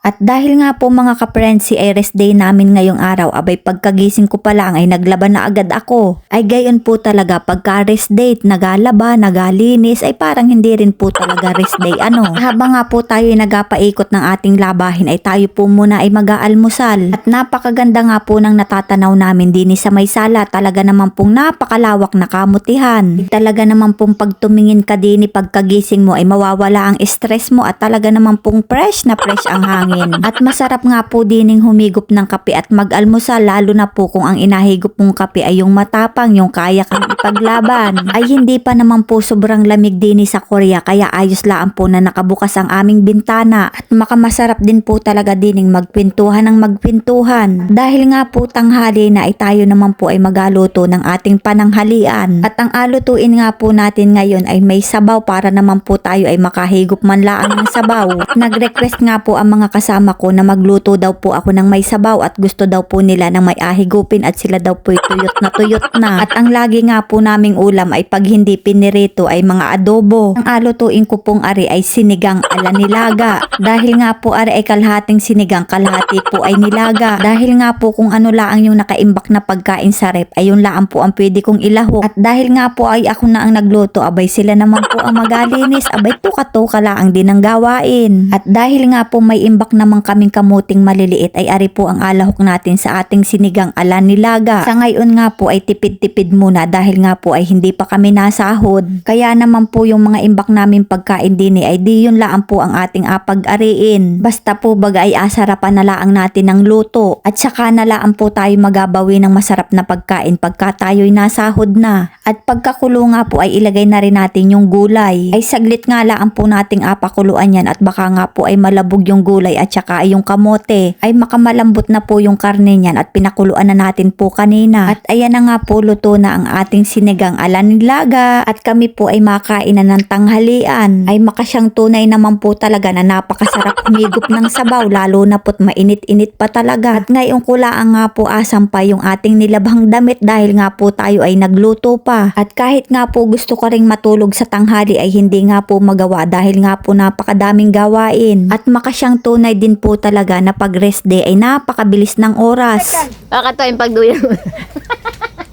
At dahil nga po mga ka-friends, ay rest day namin ngayong araw, abay pagkagising ko pa lang ay naglaban na agad ako. Ay gayon po talaga, pagka rest day, nagalaba, nagalinis, ay parang hindi rin po talaga rest day Habang nga po tayo ay nagapaikot ng ating labahin, ay tayo po muna ay mag-aalmusal. At napakaganda nga po ng natatanaw namin din sa may sala, talaga naman pong napakalawak na kamutihan. Talaga naman pong pagtumingin ka din, pagkagising mo ay mawawala ang stress mo at talaga naman pong fresh na fresh ang hangin. At masarap nga po dining humigop ng kape at mag-almusal, lalo na po kung ang inahigop mong kape ay yung matapang, yung kaya kang ipaglaban. Ay hindi pa naman po sobrang lamig din sa Korea, kaya ayos lang po na nakabukas ang aming bintana. At makamasarap din po talaga dining magpintuhan ng magpintuhan. Dahil nga po tanghali na, ay tayo naman po ay magaluto ng ating pananghalian. At ang alutuin nga po natin ngayon ay may sabaw, para naman po tayo ay makahigop man lang ng sabaw. Nag-request nga po ang mga kasama ko na magluto daw po ako ng may sabaw at gusto daw po nila ng may ahigupin at sila daw po tuyot na tuyot na. At ang lagi nga po naming ulam ay pag hindi pinirito ay mga adobo. Ang alutuin ko pong ari ay sinigang ala nilaga. Dahil nga po ari ay kalhating sinigang, kalahati po ay nilaga. Dahil nga po kung ano laang yung nakaimbak na pagkain sa rep ay yun laang po ang pwede kong ilahok. At dahil nga po ay ako na ang nagluto, abay sila naman po ang magalinis, abay tuka-tuka laang din ang gawain. At dahil nga po may imbak naman kaming kamuting maliliit, ay ari po ang alahok natin sa ating sinigang ala nilaga. Sa ngayon nga po ay tipid-tipid muna dahil nga po ay hindi pa kami nasahod. Kaya naman po yung mga imbak namin pagkain din ay di yun laang po ang ating apag-ariin. Basta po baga ay asarapan na laang natin ng luto. At saka na laang po tayo magabawi ng masarap na pagkain pagka tayo'y nasahod na. At pagkakulo nga po ay ilagay na rin natin yung gulay. Ay saglit nga laang po nating apakuluan yan at baka nga po ay malabog yung gulay at saka ay yung kamote. Ay makamalambot na po yung karne niyan at pinakuluan na natin po kanina. At ayan na nga po, luto na ang ating sinigang ala nilaga at kami po ay makain na ng tanghalian. Ay makasyang tunay naman po talaga na napakasarap humigop ng sabaw, lalo na po't mainit-init pa talaga. At ngayon ko lang nga po asam pa yung ating nilabhang damit dahil nga po tayo ay nagluto pa. At kahit nga po gusto ko ring matulog sa tanghali ay hindi nga po magawa dahil nga po napakadaming gawain. At makasyang tunay din po talaga na pag rest day ay napakabilis ng oras. Baka to yung pagduyan mo.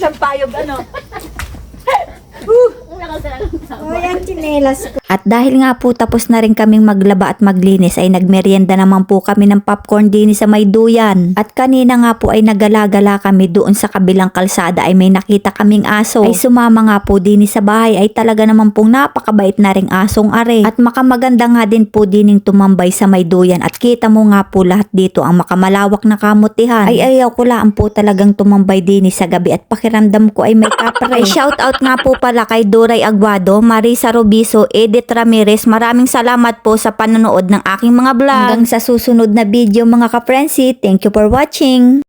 Sampayog Ayan, chinelas ko. At dahil nga po tapos na rin kaming maglaba at maglinis, ay nagmerienda naman po kami ng popcorn din sa may duyan. At kanina nga po ay nagala-gala kami doon sa kabilang kalsada, ay may nakita kaming aso. Ay sumama nga po din sa bahay, ay talaga naman pong napakabait na ring asong are. At makamaganda nga din po dining tumambay sa may duyan. At kita mo nga po lahat dito ang makamalawak na kamutihan. Ay ayaw ko lang po talagang tumambay din sa gabi at pakiramdam ko ay may kapre. Ay shout out nga po pala kay Duray Aguado, Marisa Robiso, Edith Ramirez. Maraming salamat po sa panonood ng aking mga vlog. Hanggang sa susunod na video mga ka-frenzy. Thank you for watching.